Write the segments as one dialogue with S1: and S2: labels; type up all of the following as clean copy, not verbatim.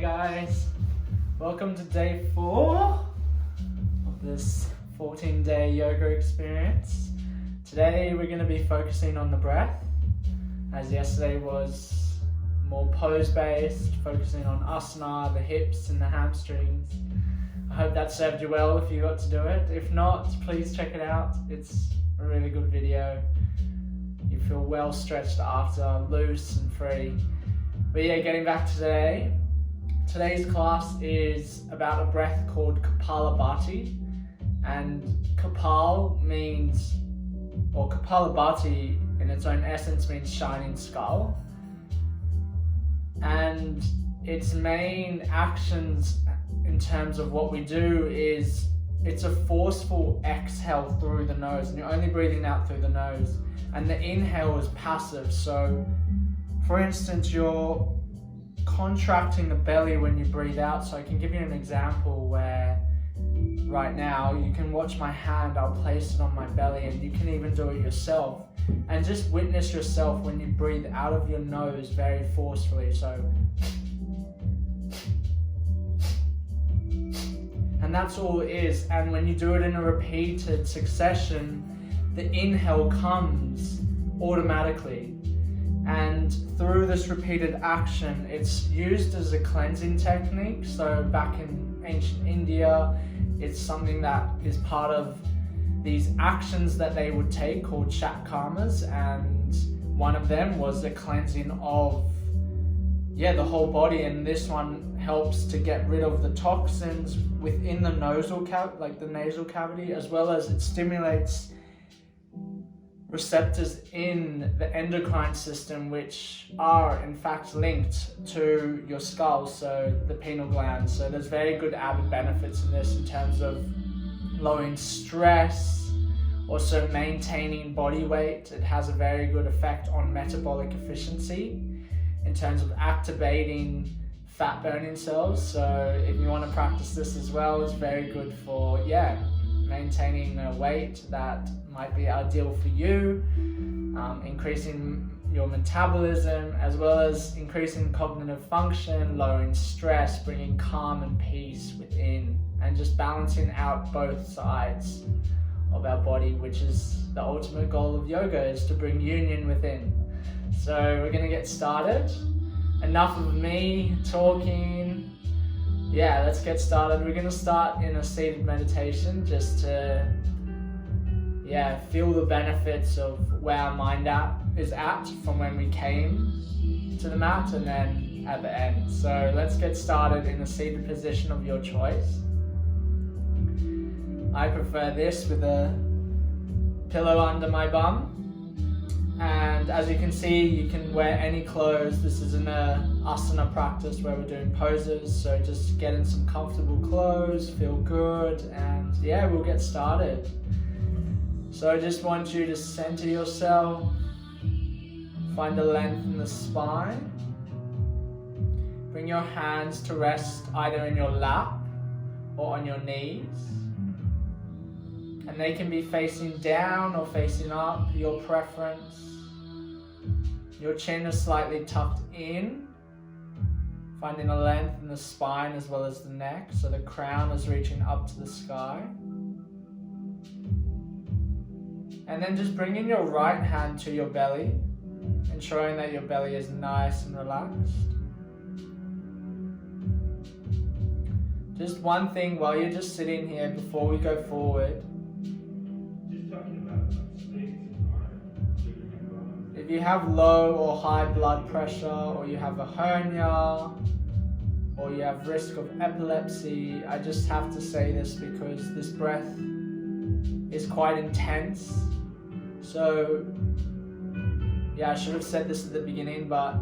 S1: guys, welcome to day 4 of this 14-day yoga experience. Today we're going to be focusing on the breath, as yesterday was more pose-based, focusing on asana, the hips and the hamstrings. I hope that served you well if you got to do it. If not, please check it out. It's a really good video. You feel well stretched after, loose and free. But yeah, getting back to today. Today's class is about a breath called Kapala-Bhati. And Kapal means, or Kapala-Bhati in its own essence means shining skull. And its main actions in terms of what we do is it's a forceful exhale through the nose, and you're only breathing out through the nose. And the inhale is passive. So for instance, you're contracting the belly when you breathe out. So I can give you an example where right now you can watch my hand, I'll place it on my belly, and you can even do it yourself. And just witness yourself when you breathe out of your nose very forcefully. So, and that's all it is. And when you do it in a repeated succession, the inhale comes automatically. And through this repeated action, it's used as a cleansing technique. So back in ancient India, it's something that is part of these actions that they would take called shatkarmas, and one of them was the cleansing of the whole body. And this one helps to get rid of the toxins within the nasal cavity, as well as it stimulates receptors in the endocrine system, which are in fact linked to your skull, so the pineal gland. So there's very good added benefits in this in terms of lowering stress, also maintaining body weight. It has a very good effect on metabolic efficiency in terms of activating fat burning cells. So if you want to practice this as well, it's very good for maintaining a weight that might be ideal for you, increasing your metabolism, as well as increasing cognitive function, lowering stress, bringing calm and peace within, and just balancing out both sides of our body, which is the ultimate goal of yoga, is to bring union within. So we're going to get started. Enough of me talking. Let's get started. We're going to start in a seated meditation just to feel the benefits of where our mind is at from when we came to the mat and then at the end. So let's get started in a seated position of your choice. I prefer this with a pillow under my bum. And as you can see, you can wear any clothes. This is an asana practice where we're doing poses. So just get in some comfortable clothes, feel good, and we'll get started. So I just want you to center yourself, find a length in the spine. Bring your hands to rest either in your lap or on your knees. And they can be facing down or facing up, your preference. Your chin is slightly tucked in, finding a length in the spine as well as the neck, so the crown is reaching up to the sky. And then just bringing your right hand to your belly, ensuring that your belly is nice and relaxed. Just one thing while you're just sitting here before we go forward. If you have low or high blood pressure, or you have a hernia, or you have risk of epilepsy, I just have to say this because this breath is quite intense. So I should have said this at the beginning, but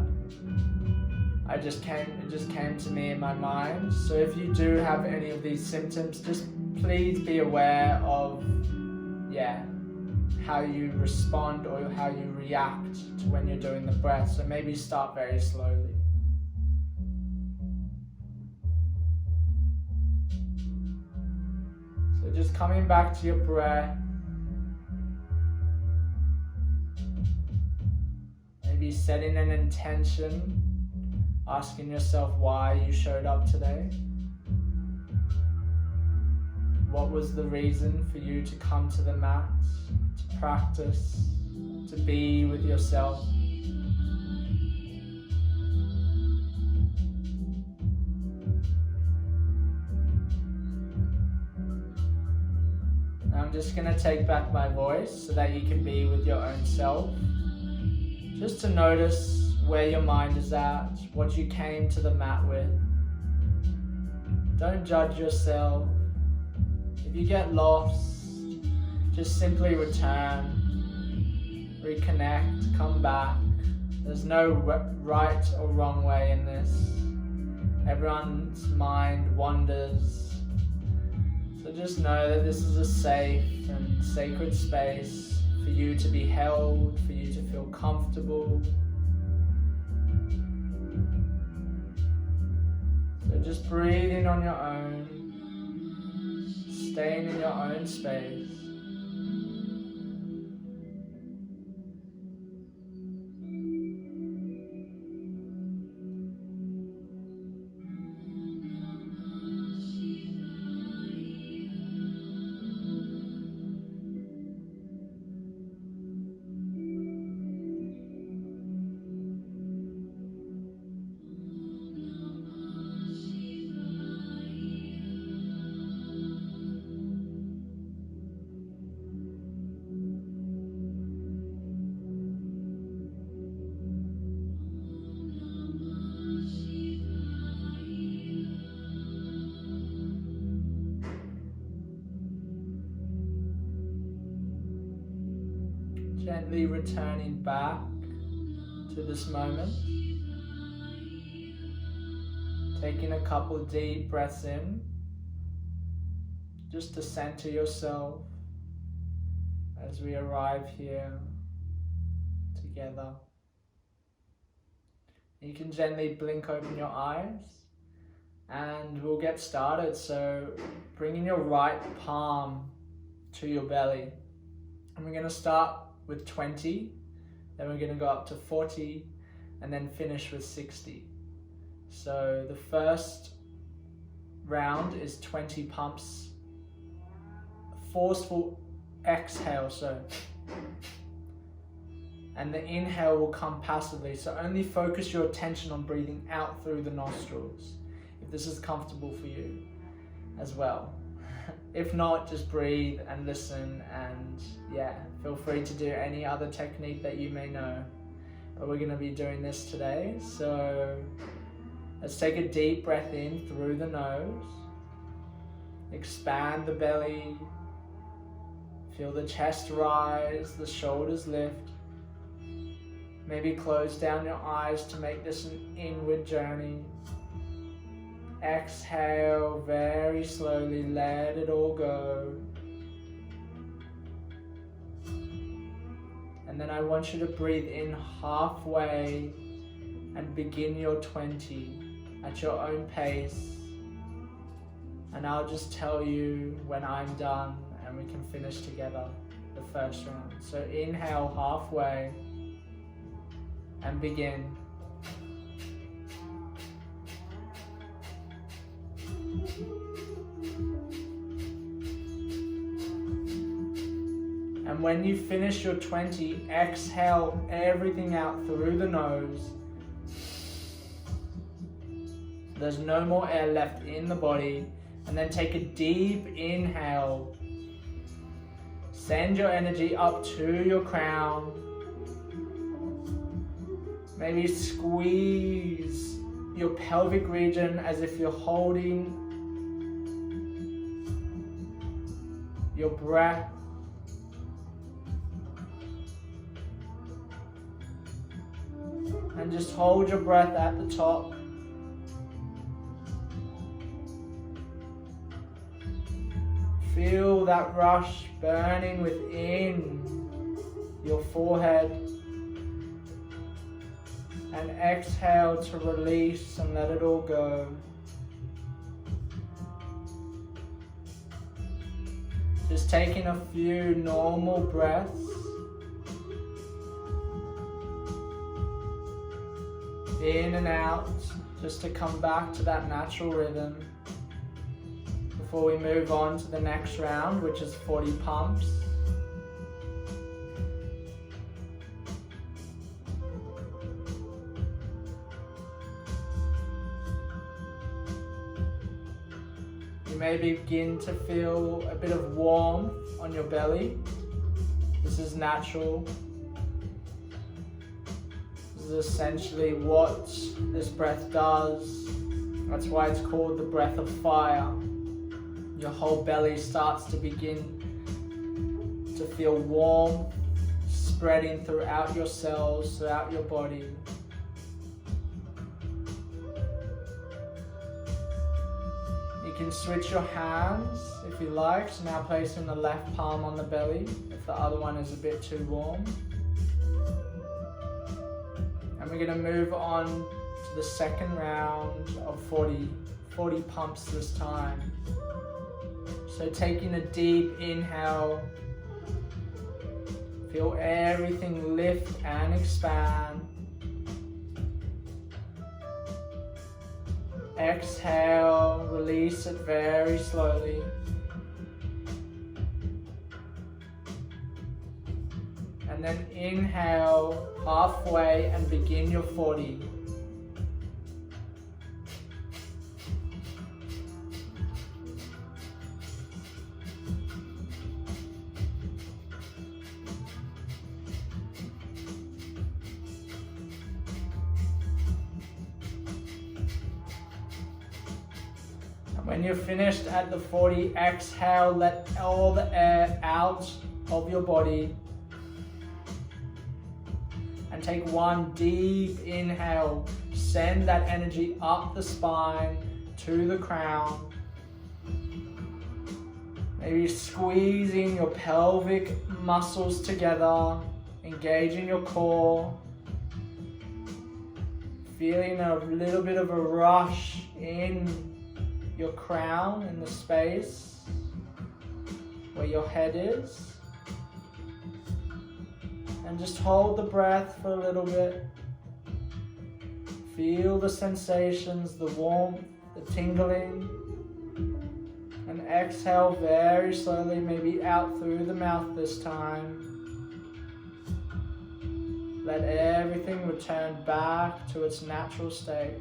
S1: it just came to me in my mind. So if you do have any of these symptoms, just please be aware of how you respond or how you react to when you're doing the breath. So maybe start very slowly. So just coming back to your breath. Maybe setting an intention asking yourself why you showed up today. What was the reason for you to come to the mat, to practice, to be with yourself? Now I'm just going to take back my voice so that you can be with your own self. Just to notice where your mind is at, what you came to the mat with. Don't judge yourself. If you get lost, just simply return, reconnect, come back. There's no right or wrong way in this. Everyone's mind wanders. So just know that this is a safe and sacred space for you to be held, for you to feel comfortable. So just breathing on your own, staying in your own space. Gently returning back to this moment. Taking a couple deep breaths in, just to center yourself as we arrive here together. You can gently blink open your eyes and we'll get started. So bringing your right palm to your belly. And we're going to start with 20, then we're going to go up to 40, and then finish with 60. So the first round is 20 pumps, forceful exhale, and the inhale will come passively, so only focus your attention on breathing out through the nostrils, if this is comfortable for you as well. If not, just breathe and listen, and yeah, feel free to do any other technique that you may know. But we're going to be doing this today. So let's take a deep breath in through the nose. Expand the belly. Feel the chest rise, the shoulders lift. Maybe close down your eyes to make this an inward journey. Exhale very slowly, let it all go. And then I want you to breathe in halfway and begin your 20 at your own pace. And I'll just tell you when I'm done and we can finish together the first round. So inhale halfway and begin. And when you finish your 20, exhale everything out through the nose. There's no more air left in the body. And then take a deep inhale. Send your energy up to your crown. Maybe squeeze your pelvic region as if you're holding your breath. And just hold your breath at the top. Feel that rush burning within your forehead. And exhale to release and let it all go. Just taking a few normal breaths. In and out. just to come back to that natural rhythm before we move on to the next round, which is 40 pumps. You may begin to feel a bit of warmth on your belly. This is natural. This is essentially what this breath does. That's why it's called the breath of fire. Your whole belly starts to begin to feel warm, spreading throughout your cells, throughout your body. You can switch your hands if you like, so now placing the left palm on the belly if the other one is a bit too warm. And we're going to move on to the second round of 40 pumps this time. So taking a deep inhale, feel everything lift and expand. Exhale, release it very slowly. And then inhale halfway and begin your 40. When you're finished at the 40, exhale, let all the air out of your body. And take one deep inhale. Send that energy up the spine to the crown. Maybe squeezing your pelvic muscles together, engaging your core. Feeling a little bit of a rush in your crown, in the space where your head is. And just hold the breath for a little bit. Feel the sensations, the warmth, the tingling. And exhale very slowly, maybe out through the mouth this time. Let everything return back to its natural state.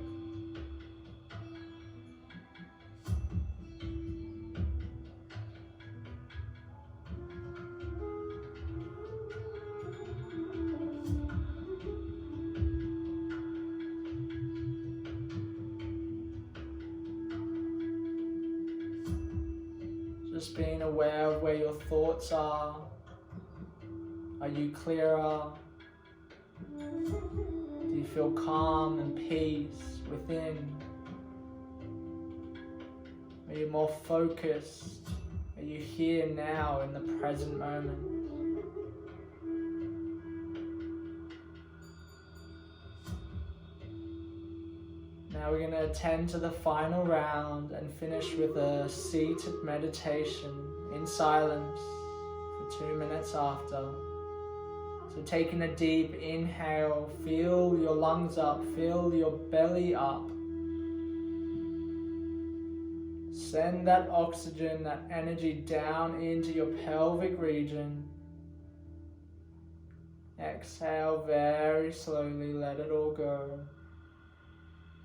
S1: Just being aware of where your thoughts are. Are you clearer? Do you feel calm and peace within? Are you more focused? Are you here now in the present moment? Now we're going to attend to the final round and finish with a seated meditation in silence for 2 minutes after. So taking a deep inhale, fill your lungs up, fill your belly up. Send that oxygen, that energy down into your pelvic region. Exhale very slowly, let it all go.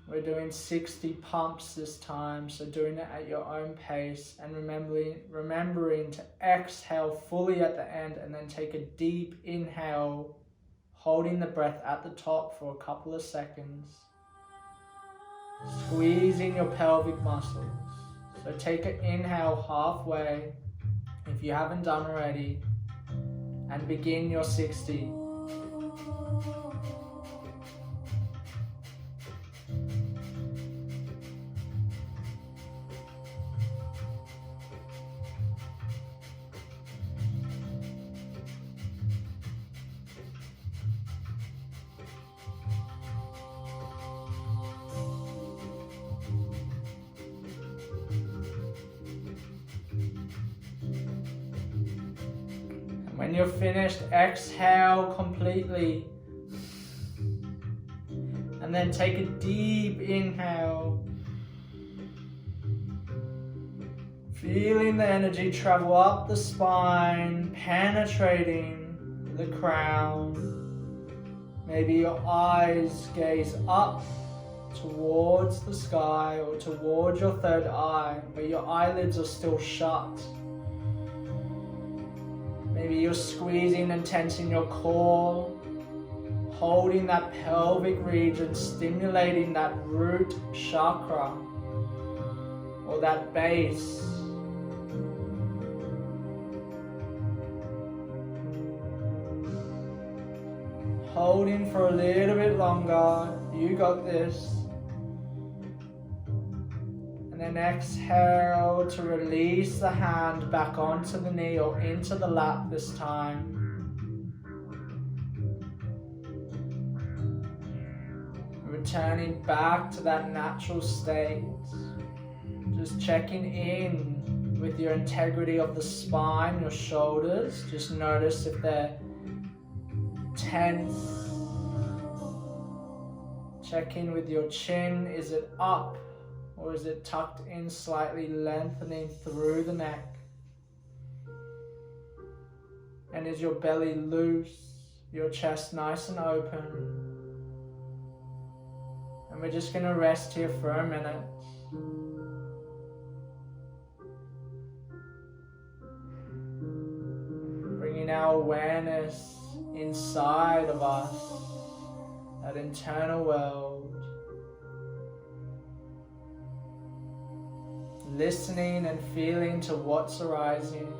S1: We're doing 60 pumps this time, so doing it at your own pace and remembering to exhale fully at the end and then take a deep inhale, holding the breath at the top for a couple of seconds. Squeezing your pelvic muscles. So take an inhale halfway, if you haven't done already, and begin your 60. When you're finished, exhale completely. And then take a deep inhale. Feeling the energy travel up the spine, penetrating the crown. Maybe your eyes gaze up towards the sky or towards your third eye, but your eyelids are still shut. Maybe you're squeezing and tensing your core, holding that pelvic region, stimulating that root chakra or that base. Holding for a little bit longer. You got this. And then exhale to release the hand back onto the knee or into the lap this time. Returning back to that natural state. Just checking in with your integrity of the spine, your shoulders. Just notice if they're tense. Check in with your chin. Is it up or is it tucked in slightly, lengthening through the neck? And is your belly loose, your chest nice and open? And we're just going to rest here for a minute. Bringing our awareness inside of us, that internal world. Listening and feeling to what's arising.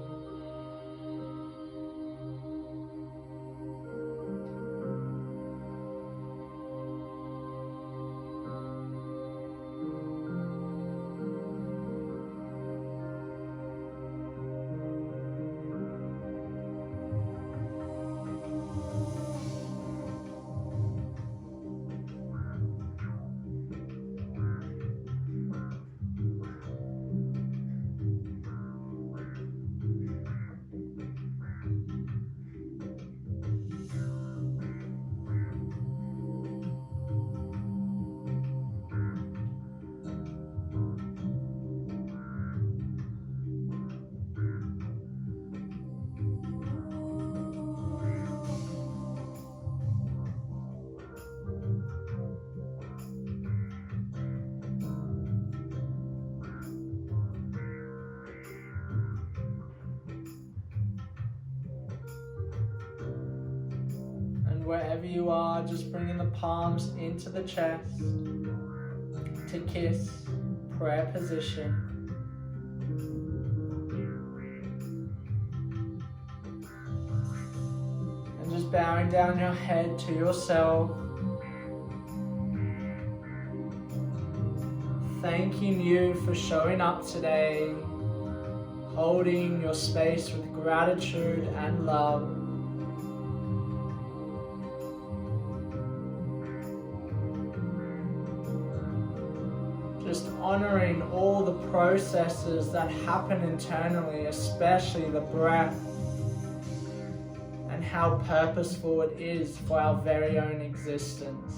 S1: Wherever you are, just bringing the palms into the chest to kiss, prayer position. And just bowing down your head to yourself. Thanking you for showing up today, holding your space with gratitude and love. Just honoring all the processes that happen internally, especially the breath, and how purposeful it is for our very own existence.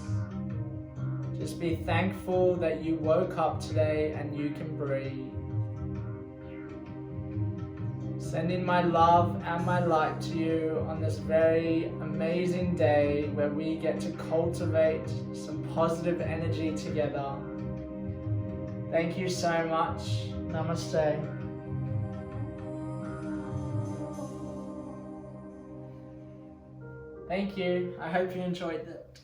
S1: Just be thankful that you woke up today and you can breathe. Sending my love and my light to you on this very amazing day where we get to cultivate some positive energy together. Thank you so much. Namaste. Thank you. I hope you enjoyed it.